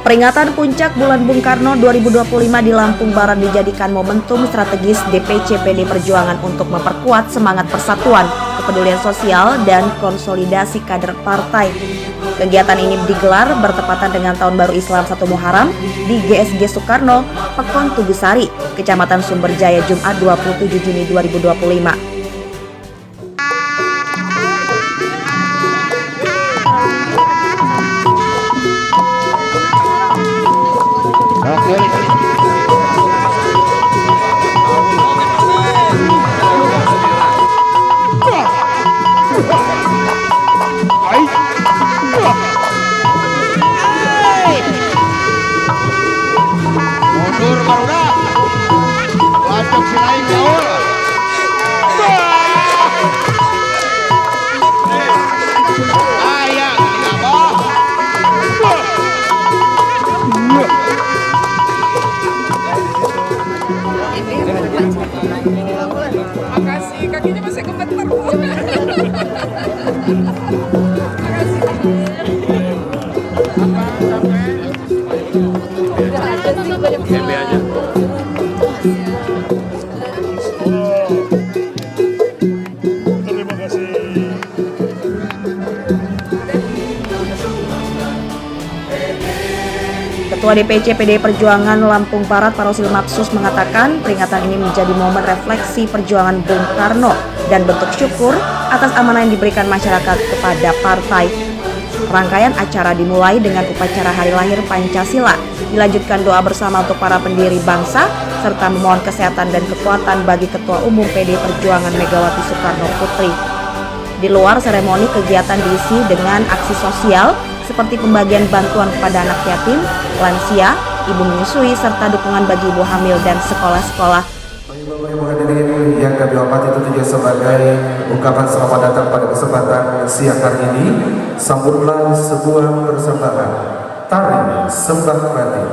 Peringatan Puncak Bulan Bung Karno 2025 di Lampung Barat dijadikan momentum strategis DPC PD Perjuangan untuk memperkuat semangat persatuan, kepedulian sosial, dan konsolidasi kader partai. Kegiatan ini digelar bertepatan dengan Tahun Baru Islam 1 Muharram di GSG Soekarno, Pekon Tugusari, Kecamatan Sumberjaya, Jumat 27 Juni 2025. Mundur barudak. Wajib selain gaul. Ayah ini abah. Makasih, kakinya masih gemeter. Makasih. Aja. Terima kasih. Ketua DPC PDI Perjuangan Lampung Barat Parosil Mapsus mengatakan peringatan ini menjadi momen refleksi perjuangan Bung Karno dan bentuk syukur atas amanah yang diberikan masyarakat kepada partai. Rangkaian acara dimulai dengan upacara hari lahir Pancasila, dilanjutkan doa bersama untuk para pendiri bangsa, serta memohon kesehatan dan kekuatan bagi Ketua Umum PDI Perjuangan Megawati Soekarno Putri. Di luar seremoni, kegiatan diisi dengan aksi sosial seperti pembagian bantuan kepada anak yatim, lansia, ibu menyusui, serta dukungan bagi ibu hamil dan sekolah-sekolah. Bapak Ibu hadirin yang kami hormati, itu juga sebagai ungkapan selamat datang pada kesempatan siang hari ini. Sambutlah sebuah persembahan tari sembah mati.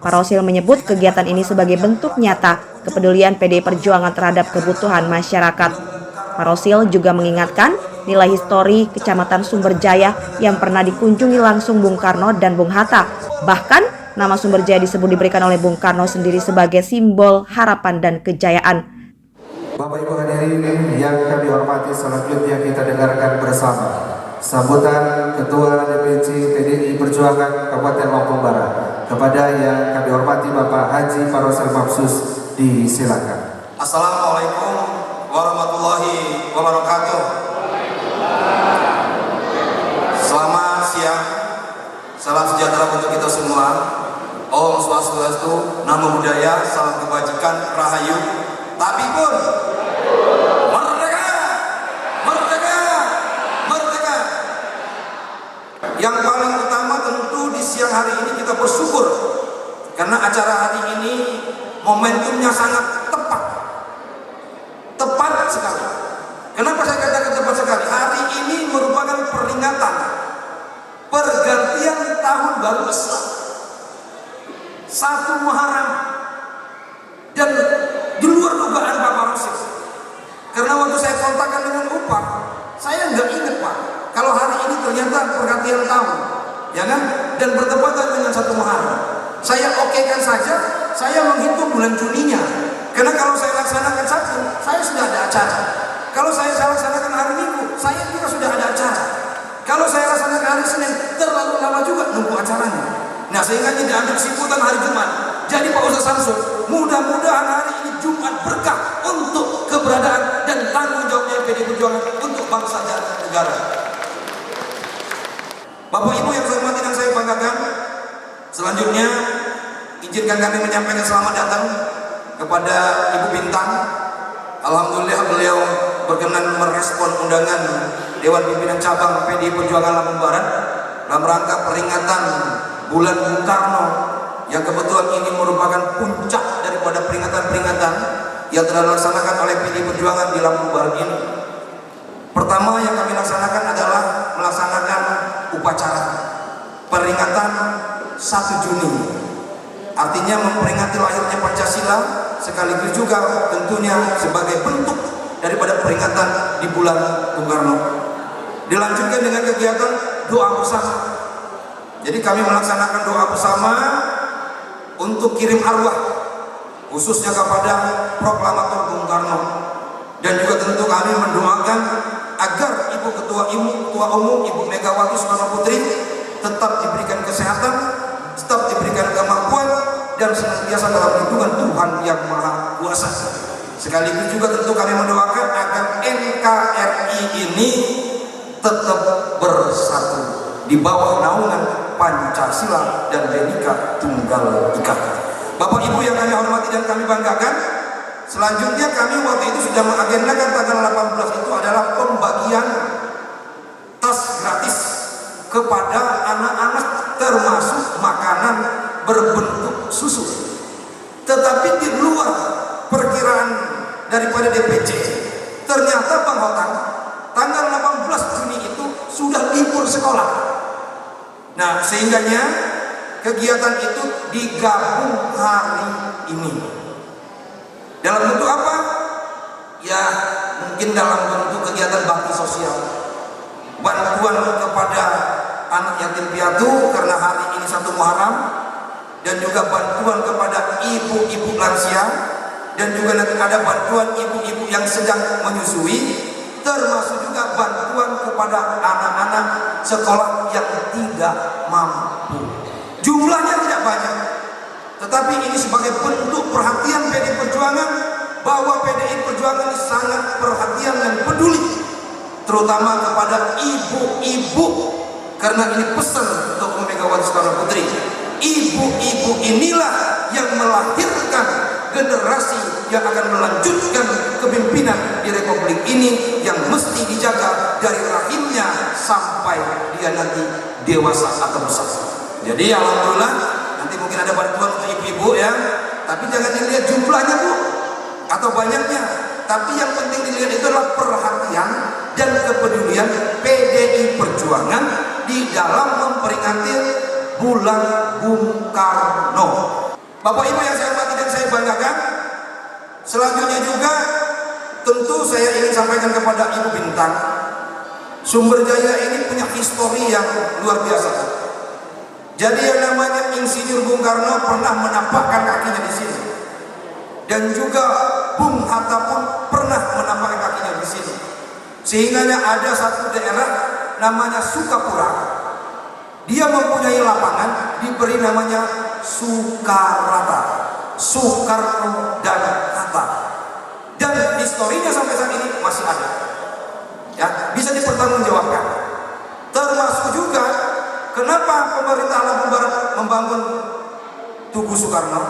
Parosil menyebut kegiatan ini sebagai bentuk nyata kepedulian PDI Perjuangan terhadap kebutuhan masyarakat. Parosil juga mengingatkan nilai histori Kecamatan Sumberjaya yang pernah dikunjungi langsung Bung Karno dan Bung Hatta. Bahkan nama Sumberjaya disebut diberikan oleh Bung Karno sendiri sebagai simbol harapan dan kejayaan. Bapak Ibu hadirin yang kami hormati, selanjutnya kita dengarkan bersama sambutan Ketua DPC PDI Perjuangan Kabupaten Lampung Barat. Kepada yang kami hormati Bapak Haji Parosil Mapsus, disilakan. Assalamualaikum warahmatullahi wabarakatuh. Selamat siang, salam sejahtera untuk kita semua. Om Swastiastu, Namo Buddhaya, salam kebajikan, rahayu. Tapi pun merdeka, merdeka, merdeka. Yang paling utama tentu di siang hari ini kita bersyukur karena acara hari ini momentumnya sangat tepat sekali. Kenapa saya katakan tepat sekali? Hari ini merupakan peringatan pergantian tahun baru Islam 1 Muharram dan di luar dugaan Bapak Rosid. Karena waktu saya kontakkan dengan Upah, saya nggak ingat Pak, kalau hari ini ternyata pergantian tahun, ya kan? Dan bertepatan dengan 1 Muharram. Saya okekan saja, saya menghitung bulan Juninya. Karena kalau saya laksanakan Sabtu, saya sudah ada acara. Kalau saya laksanakan hari Minggu, saya juga sudah ada acara. Kalau saya laksanakan hari Senin, terlalu lama juga nunggu acaranya. Nah, sehingga diambil kesimpulan hari Jumat. Jadi Pak Ustaz Samsul, mudah-mudahan hari ini Jumat berkah untuk keberadaan dan tanggung jawabnya PDI Perjuangan untuk bangsa dan negara. Bapak Ibu yang saya hormati dan saya banggakan, selanjutnya izinkan kami menyampaikan selamat datang kepada Ibu Bintang. Alhamdulillah beliau berkenan merespon undangan Dewan Pimpinan Cabang PDI Perjuangan Lampung Barat dalam rangka peringatan Bulan Bung Karno yang kebetulan ini merupakan puncak daripada peringatan-peringatan yang telah dilaksanakan oleh PDI Perjuangan di Lampung Barat ini. Pertama yang kami laksanakan adalah melaksanakan upacara peringatan 1 Juni, artinya memperingati lahirnya Pancasila, sekaligus juga tentunya sebagai bentuk daripada peringatan di bulan Bung Karno. Dilanjutkan dengan kegiatan doa bersama. Jadi kami melaksanakan doa bersama untuk kirim arwah, khususnya kepada proklamator Bung Karno. Dan juga tentu kami mendoakan agar Ibu Ketua Umum Ibu Megawati Soekarno Putri tetap diberikan kesehatan, tetap diberikan kemampuan, dan senantiasa dalam lindungan Tuhan yang Maha Kuasa. Sekaligus juga tentu kami mendoakan agar NKRI ini tetap bersatu di bawah naungan Pancasila dan Bhinneka Tunggal Ika. Bapak Ibu yang kami hormati dan kami banggakan, selanjutnya kami waktu itu sudah mengagendakan tanggal 18 itu adalah pembagian tas gratis kepada anak-anak, termasuk makanan berbentuk susu. Tetapi di luar perkiraan daripada DPC, ternyata Bang Hotang tanggal 18 Juni itu sudah libur sekolah. Nah, sehingganya kegiatan itu digabung hari ini. Dalam bentuk apa? Ya, mungkin dalam bentuk kegiatan bakti sosial, bantuan kepada anak yatim piatu karena hari ini 1 Muharram, dan juga bantuan kepada ibu-ibu lansia, dan juga nanti ada bantuan ibu-ibu yang sedang menyusui, termasuk juga bantuan kepada anak-anak sekolah yang tidak mampu. Jumlahnya tidak banyak, tetapi ini sebagai bentuk perhatian PDI Perjuangan bahwa PDI Perjuangan ini sangat perhatian dan peduli, terutama kepada ibu-ibu, karena ini pesan untuk Megawati Soekarno Putri. Ibu-ibu inilah yang melahirkan generasi yang akan melanjutkan kepemimpinan di Republik ini yang mesti dijaga dari rahimnya sampai dia nanti dewasa atau besar. Jadi alhamdulillah nanti mungkin ada bantuan untuk ibu-ibu ya, tapi jangan dilihat jumlahnya Bu atau banyaknya, tapi yang penting dilihat itu adalah perhatian dan kepedulian PDI Perjuangan di dalam memperingati Bulan Bung Karno. Bapak Ibu yang saya hormati dan saya banggakan, selanjutnya juga tentu saya ingin sampaikan kepada Ibu Bintang, Sumber Jaya ini punya histori yang luar biasa. Jadi yang namanya Insinyur Bung Karno pernah menampakkan kakinya di sini, dan juga Bung Hatta pun pernah menampakkan kakinya di sini. Sehingga ada satu daerah namanya Sukapura, dia mempunyai lapangan diberi namanya Sukarata, Soekarno dan Hatta, dan historinya sampai saat ini masih ada, ya, bisa dipertanggungjawabkan. Termasuk juga kenapa pemerintah Lampung Barat membangun Tugu Soekarno,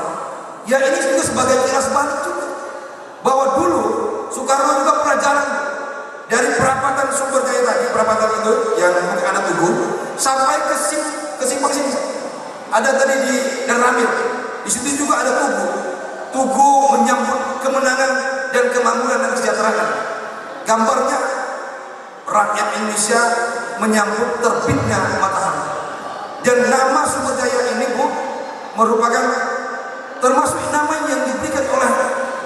ya ini juga sebagai kilas balik juga, bahwa dulu Soekarno juga pernah jalan dari perapatan Sumber Jaya tadi, perapatan itu yang mungkin ada Tugu, sampai ke simpang sini. Ada tadi di Ramil, di situ juga ada Tugu. Tugu menyambut kemenangan dan kemakmuran dan kesejahteraan. Gambarnya rakyat Indonesia menyambut terbitnya matahari. Dan nama Sumber Jaya ini Bu merupakan termasuk nama yang diberikan oleh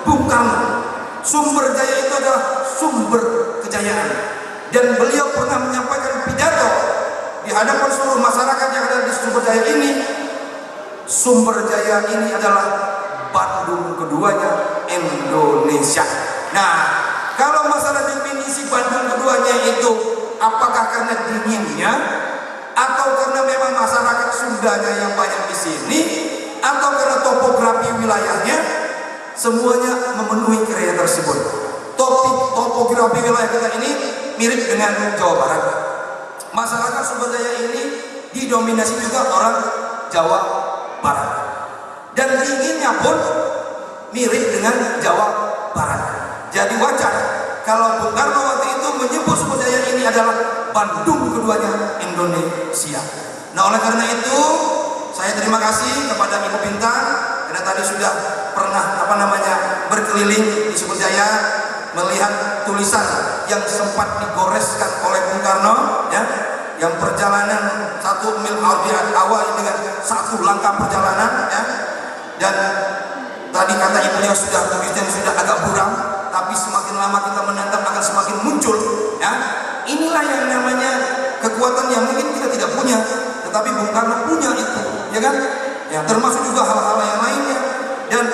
Bung Karno. Sumber jaya itu adalah sumber kejayaan, dan beliau pernah menyampaikan pidato di hadapan seluruh masyarakat yang ada di sumber jaya ini. Sumber jaya ini adalah Bandung keduanya Indonesia. Nah, kalau masalah definisi Bandung keduanya itu apakah karena dinginnya, atau karena memang masyarakat Sundanya yang banyak di sini, atau karena topografi wilayahnya, semuanya memenuhi kriteria tersebut. Topografi wilayah kita ini mirip dengan Jawa Barat. Masyarakat Sumber Jaya ini didominasi juga orang Jawa Barat, dan dinginnya pun mirip dengan Jawa Barat. Jadi wajar kalau Bung Karno waktu itu menyebut Sumber Jaya ini adalah Bandung keduanya Indonesia. Nah, oleh karena itu saya terima kasih kepada Ibu Bintang karena tadi sudah pernah berkeliling di Sumber Jaya melihat tulisan yang sempat digoreskan oleh Bung Karno, ya, yang perjalanan 1 mil awal dengan 1 langkah perjalanan, ya. Dan tadi kata ibunya tulisnya sudah agak buram, tapi semakin lama kita menatap akan semakin muncul, ya. Inilah yang namanya kekuatan yang mungkin kita tidak punya, tetapi Bung Karno punya itu, ya kan? Ya, termasuk juga hal-hal yang lainnya. Dan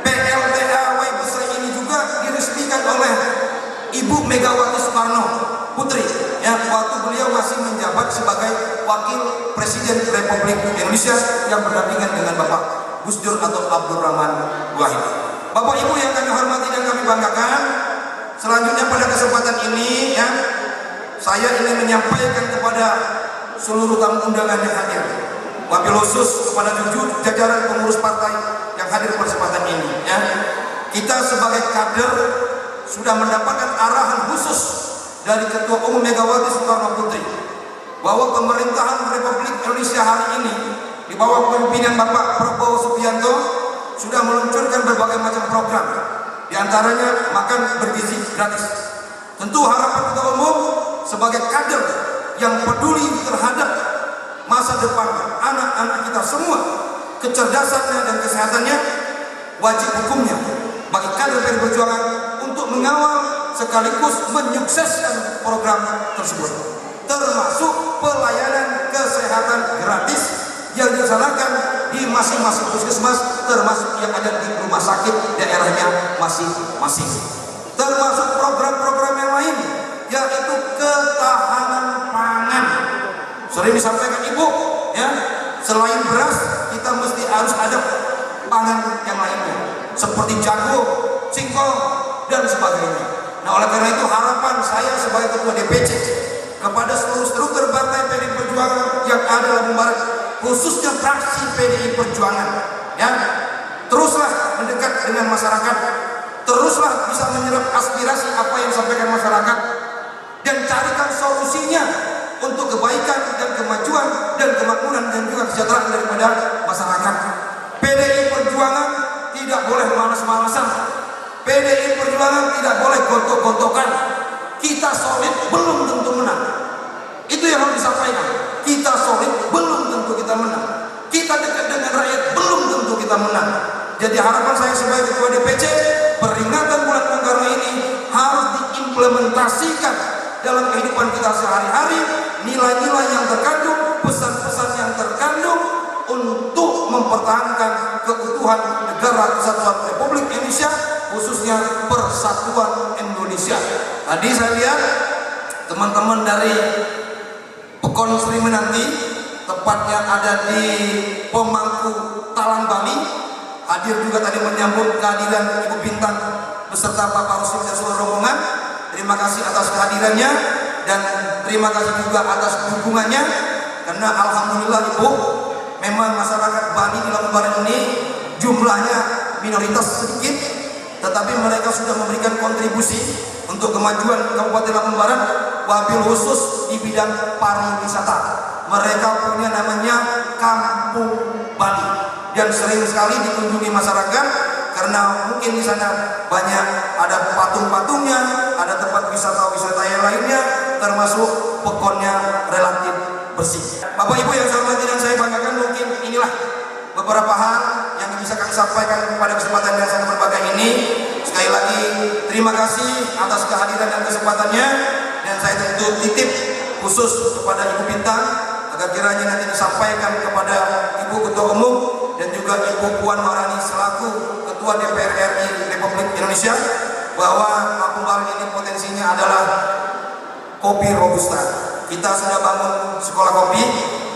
PLTA besar ini juga diresmikan oleh Ibu Megawati Soekarno Putri, ya, waktu beliau masih menjabat sebagai Wakil Presiden Republik Indonesia yang berdampingan dengan Bapak Gus Dur atau Abdurrahman Wahid. Bapak Ibu yang kami hormati dan kami banggakan, selanjutnya pada kesempatan ini, ya, saya ingin menyampaikan kepada seluruh tamu undangan yang hadir, wabil khusus kepada jajaran pengurus partai yang hadir pada kesempatan ini, ya. Kita sebagai kader sudah mendapatkan arahan khusus dari Ketua Umum Megawati Soekarno Putri bahwa pemerintahan Republik Indonesia hari ini di bawah kepemimpinan Bapak Prabowo Subianto sudah meluncurkan berbagai macam program, di antaranya makan bergizi gratis. Tentu harapan Ketua Umum sebagai kader yang peduli terhadap masa depan anak-anak kita semua, kecerdasannya dan kesehatannya, wajib hukumnya bagi kader PDI Perjuangan untuk mengawal sekaligus menyukseskan program tersebut, termasuk pelayanan kesehatan gratis yang dilaksanakan di masing-masing puskesmas, termasuk yang ada di rumah sakit daerahnya masing-masing, termasuk program-program yang lain, yaitu ketahanan pangan. Sering disampaikan Ibu, ya, selain beras kita mesti harus ada pangan yang lainnya seperti jagung, singkong, dan sebagainya. Nah, oleh karena itu harapan saya sebagai Ketua DPC kepada seluruh struktur partai PDI Perjuangan yang ada di Lampung Barat, khususnya fraksi PDI Perjuangan, ya, teruslah mendekat dengan masyarakat, teruslah bisa menyerap aspirasi apa yang disampaikan masyarakat, dan carikan solusinya untuk kebaikan dan kemajuan dan kemakmuran dan juga kesejahteraan daripada masyarakat. PDI Perjuangan tidak boleh malas-malasan. PDI Perjuangan tidak boleh gontok-gontokan. Kita solid belum tentu menang. Itu yang harus disampaikan. Kita solid belum tentu kita menang. Kita dekat dengan rakyat belum tentu kita menang. Jadi harapan saya sebagai Ketua DPC, peringatan bulan Bung Karno ini harus diimplementasikan dalam kehidupan kita sehari-hari, nilai-nilai yang terkandung, pesan-pesan yang terkandung untuk mempertahankan keutuhan negara kesatuan Republik Indonesia, khususnya persatuan Indonesia. Tadi saya lihat teman-teman dari Pekon Sri Menanti, tepatnya ada di Pemangku Talang Bali, hadir juga tadi menyambut kehadiran Ibu Bintang beserta Bapak Rusli dan seluruh rombongan. Terima kasih atas kehadirannya dan terima kasih juga atas dukungannya, karena alhamdulillah Ibu, memang masyarakat Bali di Lampung Barat ini jumlahnya minoritas sedikit, tetapi mereka sudah memberikan kontribusi untuk kemajuan Kabupaten Lampung Barat, wabil khusus di bidang pariwisata. Mereka punya namanya Kampung Bali dan sering sekali dikunjungi masyarakat karena mungkin di sana banyak ada patung-patungnya, ada tempat wisata-wisata yang lainnya, termasuk pekonnya relatif bersih. Bapak Ibu yang saya hormati dan saya banggakan, mungkin inilah beberapa hal yang hanya bisa kami sampaikan pada kesempatan yang sangat berbahagia ini. Sekali lagi terima kasih atas kehadiran dan kesempatannya, dan saya tentu titip khusus kepada Ibu Bintang agar kiranya nanti disampaikan kepada Ibu Ketua Umum dan juga Ibu Puan Maharani selaku Ketua DPR RI Republik Indonesia, bahwa Lampung Barat ini potensinya adalah kopi robusta. Kita sudah bangun sekolah kopi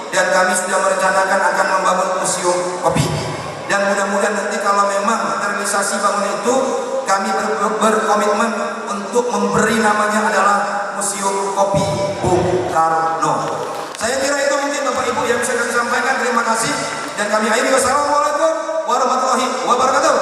dan kami sudah merencanakan akan membangun museum kopi. Dan mudah-mudahan nanti kalau memang terrealisasi bangunan itu, kami berkomitmen untuk memberi namanya adalah Museum Kopi Bung Karno. Saya kira itu mungkin Bapak Ibu yang bisa kami sampaikan. Terima kasih dan kami akhiri. Wassalamualaikum warahmatullahi wabarakatuh.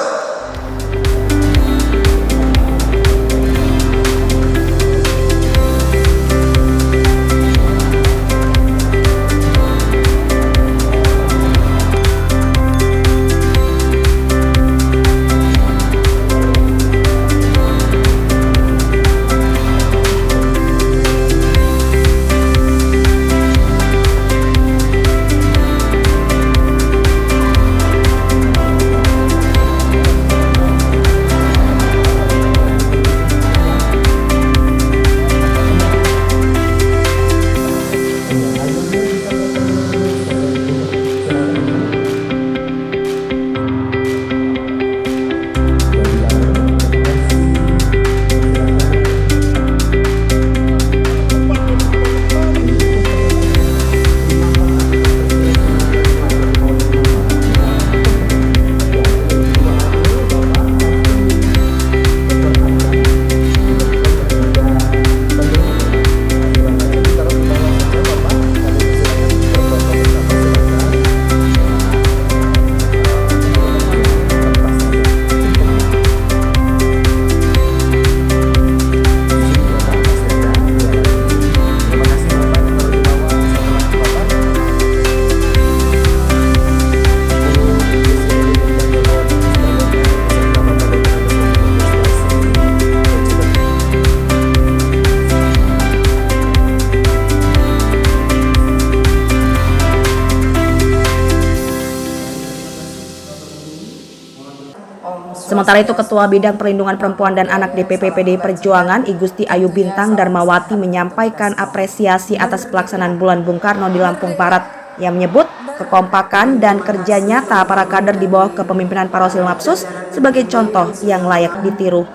Sementara itu, Ketua Bidang Perlindungan Perempuan dan Anak DPP PDI Perjuangan, I Gusti Ayu Bintang Darmawati menyampaikan apresiasi atas pelaksanaan Bulan Bung Karno di Lampung Barat. Yang menyebut kekompakan dan kerja nyata para kader di bawah kepemimpinan Parosil Mapsus sebagai contoh yang layak ditiru.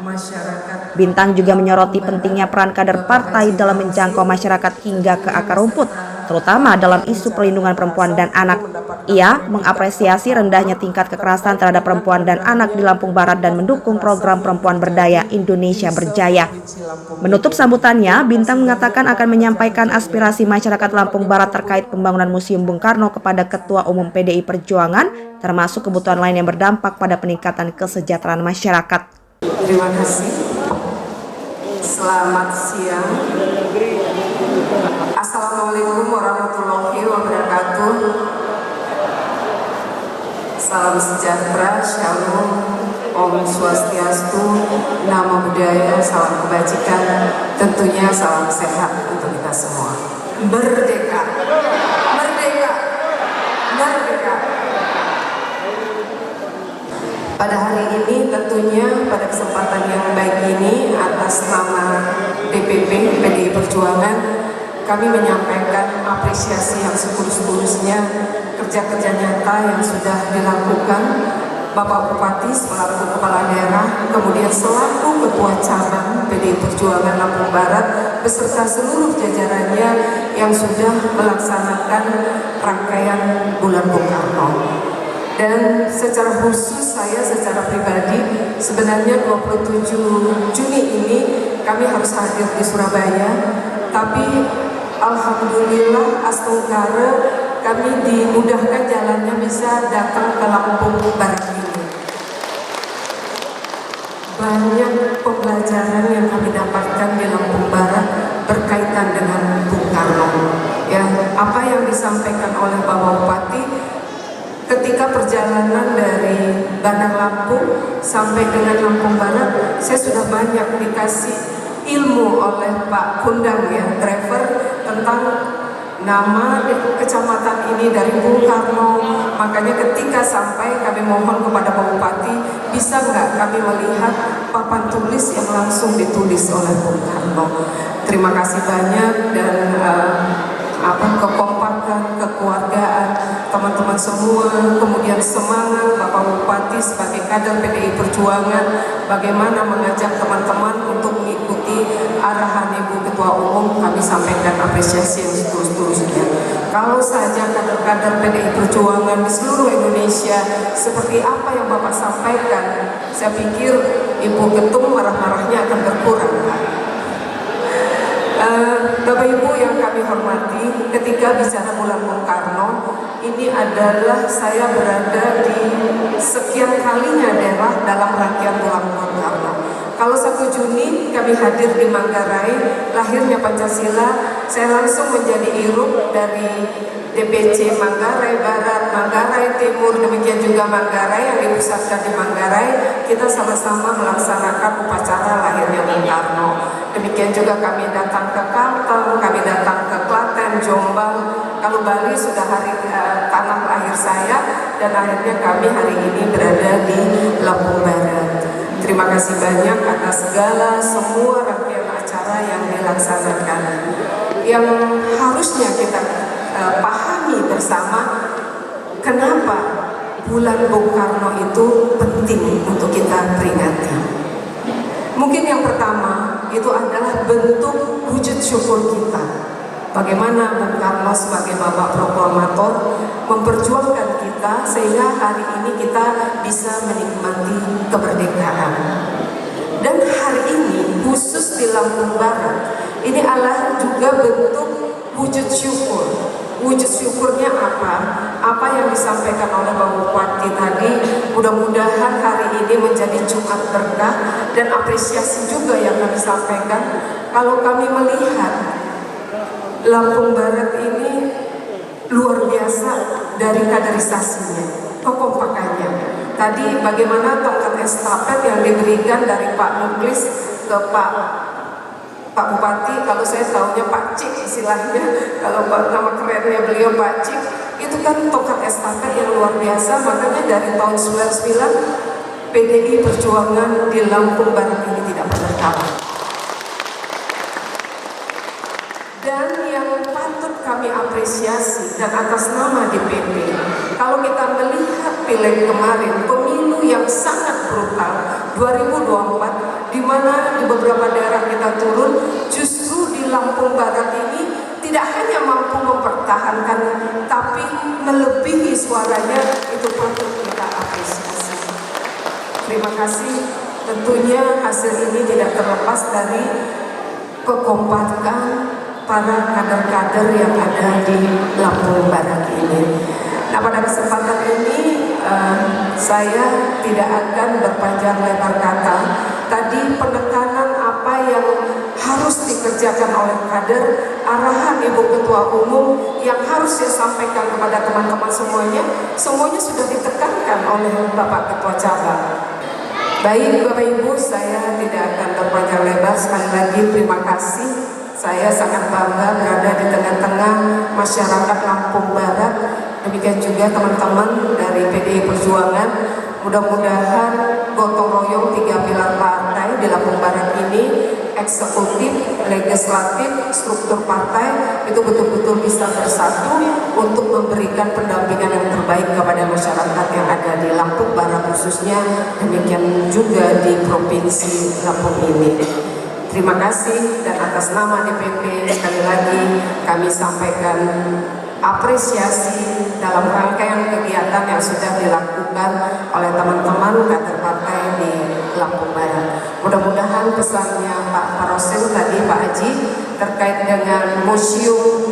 Bintang juga menyoroti pentingnya peran kader partai dalam menjangkau masyarakat hingga ke akar rumput, terutama dalam isu perlindungan perempuan dan anak. Ia mengapresiasi rendahnya tingkat kekerasan terhadap perempuan dan anak di Lampung Barat dan mendukung program Perempuan Berdaya Indonesia Berjaya. Menutup sambutannya, Bintang mengatakan akan menyampaikan aspirasi masyarakat Lampung Barat terkait pembangunan Museum Bung Karno kepada Ketua Umum PDI Perjuangan, termasuk kebutuhan lain yang berdampak pada peningkatan kesejahteraan masyarakat. Terima kasih. Selamat siang. Assalamualaikum warahmatullahi wabarakatuh. Salam sejahtera, shalom, om swastiastu, namo buddhaya, salam kebajikan, tentunya salam sehat untuk kita semua. Merdeka, merdeka, merdeka. Pada hari ini tentunya pada kesempatan yang baik ini atas nama DPP PDI Perjuangan kami menyampaikan apresiasi yang setulus-tulusnya kerja-kerja nyata yang sudah dilakukan Bapak Bupati selaku Kepala Daerah, kemudian selaku Ketua Cabang PDI Perjuangan Lampung Barat beserta seluruh jajarannya yang sudah melaksanakan rangkaian Bulan Bung Karno. Dan secara khusus saya secara pribadi sebenarnya 27 Juni ini kami harus hadir di Surabaya, tapi alhamdulillah astungkara kami dimudahkan jalannya bisa datang ke Lampung Barat ini. Banyak pembelajaran yang kami dapatkan di Lampung Barat berkaitan dengan Bung Karno. Ya, apa yang disampaikan oleh Bapak Bupati ketika perjalanan dari Bandar Lampung sampai dengan Lampung Barat, saya sudah banyak dikasih ilmu oleh Pak Kundang ya, driver, tentang nama kecamatan ini dari Bung Karno, Makanya ketika sampai kami mohon kepada Pak Bupati, bisa nggak kami melihat papan tulis yang langsung ditulis oleh Bung Karno. Terima kasih banyak dan kekompakan, kekeluargaan teman-teman semua, kemudian semangat Bapak Bupati sebagai kader PDI Perjuangan bagaimana mengajak teman-teman untuk mengikuti arahan Ibu Ketua Umum. Kami sampaikan apresiasi yang setulus-tulusnya. Kalau saja kader-kader PDI Perjuangan di seluruh Indonesia seperti apa yang Bapak sampaikan, saya pikir Ibu Ketum marah-marahnya akan berkurang. Bapak Ibu yang kami hormati, ketika bicara bulan Bung Karno, ini adalah saya berada di sekian kalinya daerah dalam rangkaian bulan Bung Karno. Kalau 1 Juni kami hadir di Manggarai, lahirnya Pancasila, saya langsung menjadi irup dari DPC Manggarai Barat, Manggarai Timur, demikian juga Manggarai yang dipusatkan di Manggarai. Kita sama-sama melaksanakan upacara lahirnya Bung Karno. Demikian juga kami datang ke Kalteng, kami datang ke Klaten, Jombang. Kalau Bali sudah hari tanah lahir saya, dan akhirnya kami hari ini berada di Lampung Barat. Terima kasih banyak atas segala semua rangkaian acara yang dilaksanakan. Yang harusnya kita pahami bersama, kenapa bulan Bung Karno itu penting untuk kita peringati. Mungkin yang pertama itu adalah bentuk wujud syukur kita. Bagaimana Bung Karno sebagai Bapak Proklamator memperjuangkan kita sehingga hari ini kita bisa menikmati kemerdekaan. Dan hari ini khusus di Lampung Barat ini adalah juga bentuk wujud syukur. Wujud syukurnya apa? Apa yang disampaikan oleh Pak Bupati tadi, mudah-mudahan hari ini menjadi Jumat berkah dan apresiasi juga yang kami sampaikan. Kalau kami melihat Lampung Barat ini luar biasa dari kaderisasinya, kekompakannya. Tadi bagaimana tongkat estafet yang diberikan dari Pak Muklis ke Pak Bupati, kalau saya tahunya Pak Cik istilahnya, kalau nama kerennya beliau Pak Cik, itu kan tongkat estafet yang luar biasa. Makanya dari tahun 99 PDI Perjuangan di Lampung Barat ini tidak pernah kalah. Dan yang patut kami apresiasi dan atas nama DPP, kalau kita melihat pileg kemarin, pemilu yang sangat brutal 2024, di mana di beberapa daerah kita turun, justru di Lampung Barat ini tidak hanya mampu mempertahankan, tapi melebihi suaranya, itu patut kita apresiasi. Terima kasih. Tentunya hasil ini tidak terlepas dari kekompakan para kader-kader yang ada di Lampung Barat ini. Nah, pada kesempatan ini saya tidak akan berpanjang lebar kata. Tadi penekanan apa yang harus dikerjakan oleh kader, arahan Ibu Ketua Umum yang harus disampaikan kepada teman-teman semuanya sudah ditekankan oleh Bapak Ketua Cabang. Baik Bapak Ibu, saya tidak akan berpanjang lebar. Sekali lagi terima kasih. Saya sangat bangga berada di tengah-tengah masyarakat Lampung Barat. Demikian juga teman-teman dari PDI Perjuangan. Mudah-mudahan gotong royong 3 pilar partai di Lampung Barat ini, eksekutif, legislatif, struktur partai, itu betul-betul bisa bersatu untuk memberikan pendampingan yang terbaik kepada masyarakat yang ada di Lampung Barat khususnya, demikian juga di Provinsi Lampung ini. Terima kasih, dan atas nama DPP sekali lagi kami sampaikan apresiasi dalam rangkaian kegiatan yang sudah dilakukan oleh teman-teman kader partai di Lampung Barat. Mudah-mudahan pesannya Pak Parosil tadi, Pak Haji, terkait dengan museum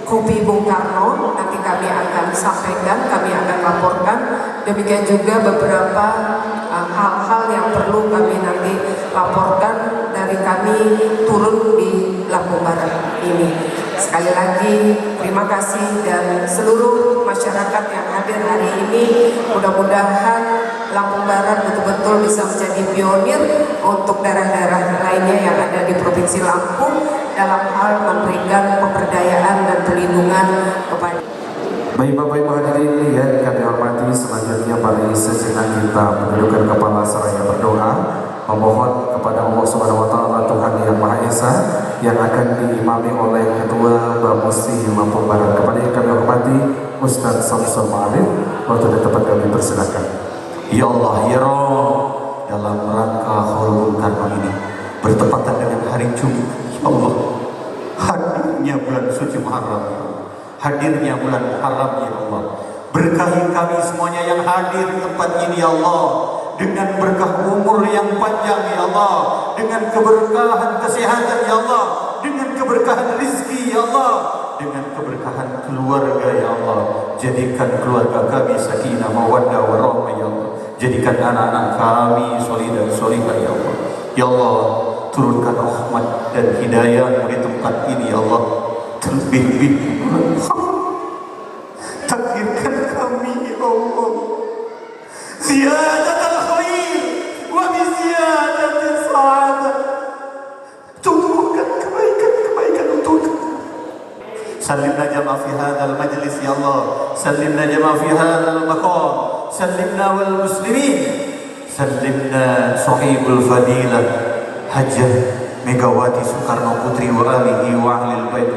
kopi Bung Karno, nanti kami akan sampaikan, kami akan laporkan. Demikian juga beberapa hal-hal yang perlu kami nanti laporkan dari kami turun di Lampung Barat ini. Sekali lagi terima kasih, dan seluruh masyarakat yang hadir hari ini, mudah-mudahan Lampung Barat betul-betul bisa menjadi pionir untuk daerah-daerah lainnya yang ada di Provinsi Lampung dalam hal memberikan pemberdayaan dan perlindungan kepada Baik Bapak Ibu hadirin yang kami hormati, selanjutnya mari sejenak kita menundukkan kepala seraya berdoa, memohon kepada Allah Subhanahu wa taala Tuhan yang Maha Esa yang akan diimami oleh Ketua Bamusti Lampung Barat. Kepada yang kami hormati Ustaz Samsul Ma'arif, waktu dan tempat kami persilakan. Ya Allah, ya Rabb, dalam rangka Haul Bung Karno ini bertepatan dengan hari Jumat, ya Allah, hadirnya bulan suci Muharram, hadirnya bulan Muharram, ya Allah, berkahi kami semuanya yang hadir di tempat ini, ya Allah, dengan berkah umur yang panjang, ya Allah, dengan keberkahan kesehatan, ya Allah, dengan keberkahan rezeki, ya Allah, dengan keberkahan keluarga, ya Allah. Jadikan keluarga kami sakinah mawaddah warahmah, ya Allah. Jadikan anak-anak kami solih dan solihah, ya Allah. Ya Allah, turunkan rahmat dan hidayah di tempat ini, ya Allah. Terlebih-lebih takdirkan kami, ya Allah, ziyadatul khair wa bi ziyadatis sa'adah. Tumbuhkan kebaikan untuk سلمنا جمع في هذا المجلس يا الله، سلمنا جمع في هذا المقام، سلمنا والمسلمين، سلمنا صحيب الفضيلة حجة ميغاواتي سوكارنو Putri وآله وأهل البيت.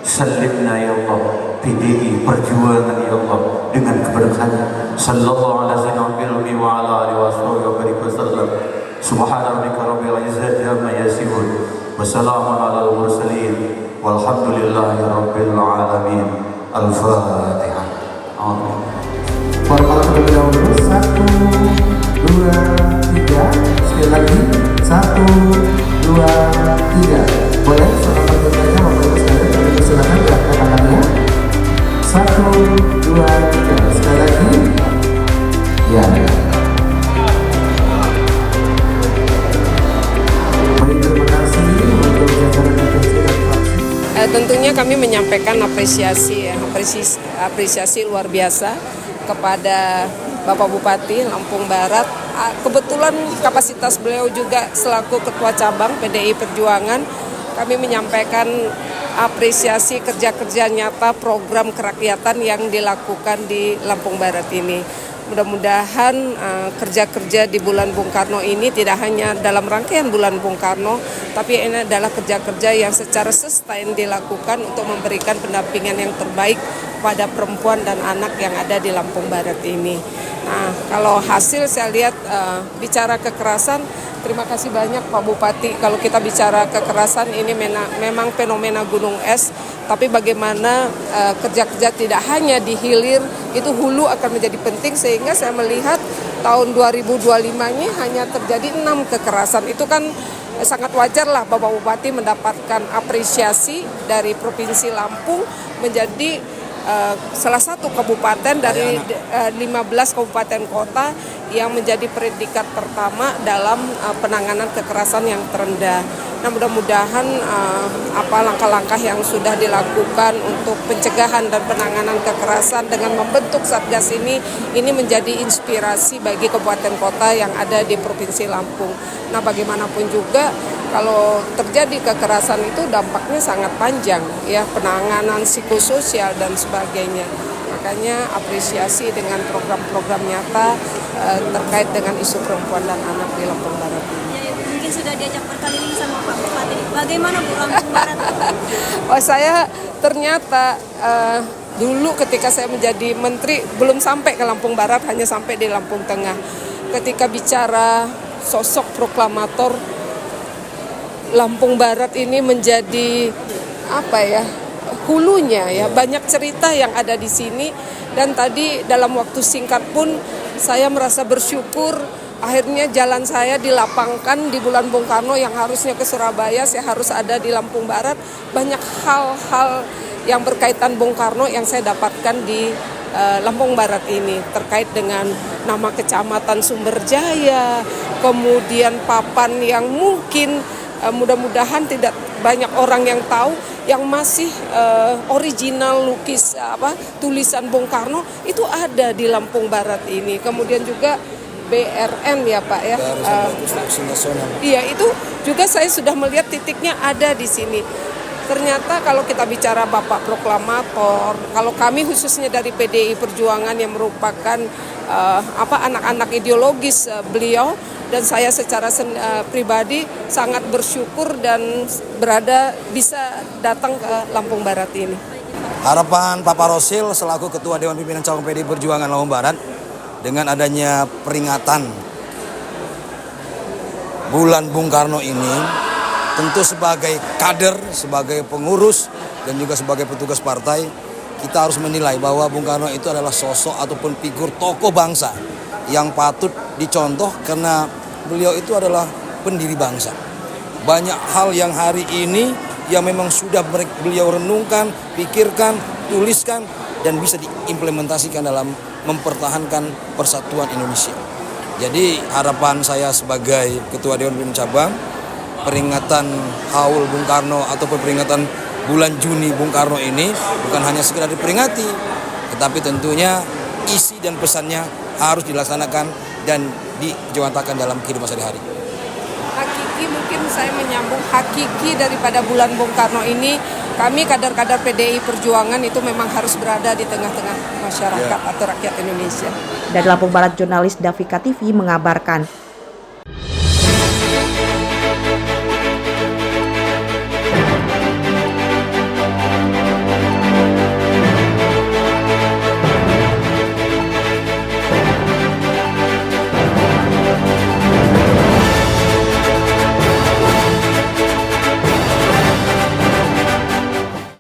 سلمنا يا الله PDI Perjuangan, ya Allah, dengan keberkahan sallallahu alaihi wasallam wa ala alihi wasallam. Subhana rabbika rabbil izzati amma yasifun wa salamun alal mursalin walhamdulillahi rabbil alamin. Al-Fatihah. Amin. Formal terlebih dahulu 1, 2, 3. Sekali lagi 1, 2, 3. Boleh saudara bertanya Bapak Ibu sekalian, kami persilakan gerakan tangannya. 1, 2, 3. Sekali lagi. Ya. Baik, terima kasih untuk jajaran DPC dan fraksi. Tentunya kami menyampaikan apresiasi luar biasa kepada Bapak Bupati Lampung Barat. Kebetulan kapasitas beliau juga selaku Ketua Cabang PDI Perjuangan, kami menyampaikan apresiasi kerja-kerja nyata program kerakyatan yang dilakukan di Lampung Barat ini. Mudah-mudahan kerja-kerja di bulan Bung Karno ini tidak hanya dalam rangkaian bulan Bung Karno, tapi ini adalah kerja-kerja yang secara sustain dilakukan untuk memberikan pendampingan yang terbaik pada perempuan dan anak yang ada di Lampung Barat ini. Nah, kalau hasil saya lihat bicara kekerasan, terima kasih banyak Pak Bupati. Kalau kita bicara kekerasan ini memang fenomena gunung es, tapi bagaimana kerja-kerja tidak hanya di hilir, itu hulu akan menjadi penting, sehingga saya melihat tahun 2025-nya hanya terjadi 6 kekerasan. Itu kan sangat wajar lah Bapak Bupati mendapatkan apresiasi dari Provinsi Lampung menjadi salah satu kabupaten dari 15 kabupaten kota yang menjadi predikat pertama dalam penanganan kekerasan yang terendah. Nah, mudah-mudahan langkah-langkah yang sudah dilakukan untuk pencegahan dan penanganan kekerasan dengan membentuk Satgas ini menjadi inspirasi bagi kabupaten kota yang ada di Provinsi Lampung. Nah, bagaimanapun juga kalau terjadi kekerasan itu dampaknya sangat panjang, ya, penanganan psikososial dan sebagainya. Makanya apresiasi dengan program-program nyata terkait dengan isu perempuan dan anak di Lampung Barat ini. Mungkin sudah diajak berkeliling sama Pak Bupati. Bagaimana Bu Lampung Barat? Saya ternyata dulu ketika saya menjadi menteri belum sampai ke Lampung Barat, hanya sampai di Lampung Tengah. Ketika bicara sosok proklamator, Lampung Barat ini menjadi hulunya, ya, banyak cerita yang ada di sini. Dan tadi dalam waktu singkat pun saya merasa bersyukur akhirnya jalan saya dilapangkan di bulan Bung Karno yang harusnya ke Surabaya, saya harus ada di Lampung Barat. Banyak hal-hal yang berkaitan Bung Karno yang saya dapatkan di Lampung Barat ini, terkait dengan nama kecamatan Sumberjaya, kemudian papan yang mungkin mudah-mudahan tidak banyak orang yang tahu, yang masih original tulisan Bung Karno itu ada di Lampung Barat ini. Kemudian juga BRN, ya Pak, ya. Iya, itu juga saya sudah melihat titiknya ada di sini. Ternyata kalau kita bicara Bapak Proklamator, kalau kami khususnya dari PDI Perjuangan yang merupakan anak-anak ideologis beliau, dan saya secara pribadi sangat bersyukur dan bisa datang ke Lampung Barat ini. Harapan Pak Rosil selaku Ketua Dewan Pimpinan Cabang PDI Perjuangan Lampung Barat, dengan adanya peringatan Bulan Bung Karno ini, tentu sebagai kader, sebagai pengurus, dan juga sebagai petugas partai, kita harus menilai bahwa Bung Karno itu adalah sosok ataupun figur tokoh bangsa yang patut dicontoh karena beliau itu adalah pendiri bangsa. Banyak hal yang hari ini yang memang sudah beliau renungkan, pikirkan, tuliskan, dan bisa diimplementasikan dalam mempertahankan persatuan Indonesia. Jadi harapan saya sebagai Ketua Dewan Pimpinan Cabang, peringatan Haul Bung Karno ataupun peringatan bulan Juni Bung Karno ini bukan hanya sekedar diperingati, tetapi tentunya isi dan pesannya harus dilaksanakan dan dijawatakan dalam kehidupan sehari-hari. Hakiki, mungkin saya menyambung hakiki daripada bulan Bung Karno ini, kami kader-kader PDI Perjuangan itu memang harus berada di tengah-tengah masyarakat atau rakyat Indonesia. Dari Lampung Barat, jurnalis Davika TV mengabarkan.